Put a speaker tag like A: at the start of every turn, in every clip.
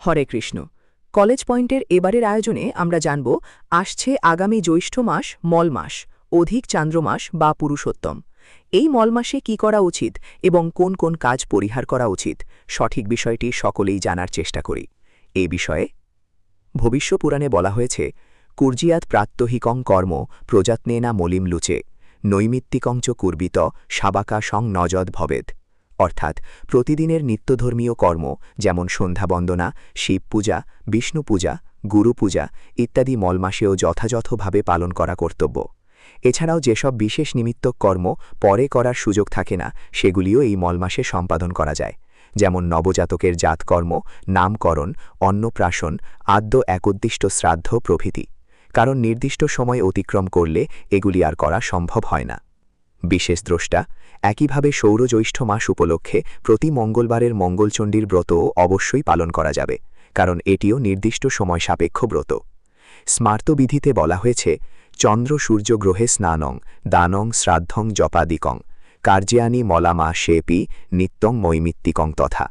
A: হরে Krishna. College পয়েন্টের এবারের আয়োজনে আমরা জানব আসছে আগামী জ্যৈষ্ঠ মাস মল মাস, অধিক চান্দ্রমাস বা পুরুষোত্তম। এই মল মাসে কী করা উচিত এবং কোন কোন কাজ পরিহার করা উচিত, সঠিক বিষয়টি সকলেই জানার চেষ্টা করি। এই বিষয়ে ভবিষ্য পুরাণে বলা হয়েছে, কুর্জিয়াত প্রাত্যহিকং কর্ম প্রযত্নেনা মলিম লুচে নৈমিত্তিকং চ কুর্বিত সাবাকা সং নজদ ভবেদ। অর্থাৎ প্রতিদিনের নিত্যধর্মীয় কর্ম যেমন সন্ধ্যাবন্দনা, শিব পূজা, বিষ্ণু পূজা, গুরু পূজা ইত্যাদি মলমাসেও যথাযথভাবে পালন করা কর্তব্য। এছাড়াও যেসব বিশেষ নিমিত্তক কর্ম পরে করার সুযোগ থাকে না, সেগুলিও এই মলমাসে সম্পাদন করা যায়, যেমন নবজাতকের জাতকর্ম, নামকরণ, অন্নপ্রাশন, আদ্য একোদ্দিষ্ট শ্রাদ্ধ প্রভৃতি। কারণ নির্দিষ্ট সময় অতিক্রম করলে এগুলি আর করা সম্ভব হয় না। বিশেষ দ্রষ্টা একইভাবে সৌরজ্যৈষ্ঠ মাস উপলক্ষে প্রতি মঙ্গলবারের মঙ্গলচণ্ডীর ব্রতও অবশ্যই পালন করা যাবে, কারণ এটিও নির্দিষ্ট সময় সাপেক্ষ ব্রত। স্মার্তবিধিতে বলা হয়েছে, চন্দ্র সূর্য গ্রহে স্নানং দানং শ্রাদ্ধং জপাদিকং কার্যানি মলামা শেপি নিত্যং মৈমিত্তিকং তথা।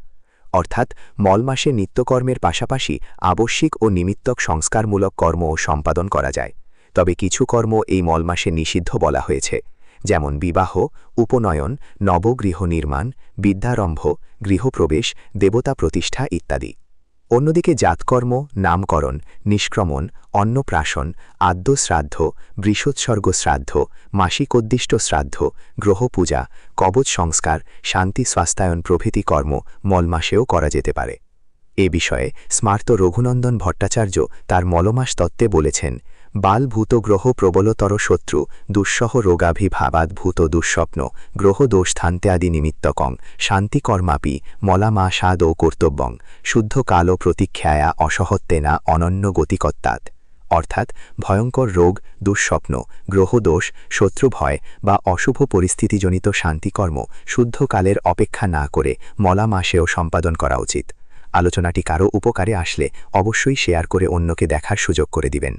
A: অর্থাৎ মলমাসে নিত্যকর্মের পাশাপাশি আবশ্যিক ও নিমিত্তক সংস্কারমূলক কর্মও সম্পাদন করা যায়। তবে কিছু কর্ম এই মলমাসে নিষিদ্ধ বলা হয়েছে, যেমন বিবাহ, উপনয়ন, নবগৃহ নির্মাণ, বিদ্যারম্ভ, গৃহপ্রবেশ, দেবতা প্রতিষ্ঠা ইত্যাদি। অন্যদিকে জাতকর্ম, নামকরণ, নিষ্ক্রমণ, অন্নপ্রাশন, আদ্য শ্রাদ্ধ, বৃষোৎসর্গ শ্রাদ্ধ, মাসিকোদ্দিষ্ট শ্রাদ্ধ, গ্রহপূজা, কবচ সংস্কার, শান্তি স্বাস্থায়ন প্রভৃতি কর্ম মলমাসেও করা যেতে পারে। এ বিষয়ে স্মার্ত রঘুনন্দন ভট্টাচার্য তার মলমাস তত্ত্বে বলেছেন, বালভূত গ্রহ প্রবলতর শত্রু দুঃসহ রোগাভিভাবাদ্ভূত দুঃস্বপ্ন গ্রহ দোষস্থান্ত্যাদি নিমিত্তকং শান্তিকর্মাপি মলামাসাদৌ কর্তব্যং শুদ্ধ কালো প্রতীক্ষায়া অসহত্বেনা অনন্য গতিকত্তাৎ। অর্থাৎ ভয়ঙ্কর রোগ, দুঃস্বপ্ন, গ্রহদোষ, শত্রুভয় বা অশুভ পরিস্থিতিজনিত শান্তিকর্ম শুদ্ধ কালের অপেক্ষা না করে মলা মাসেও সম্পাদন করা উচিত। আলোচনাটি কারো উপকারে আসলে অবশ্যই শেয়ার করে অন্যকে দেখার সুযোগ করে দিবেন।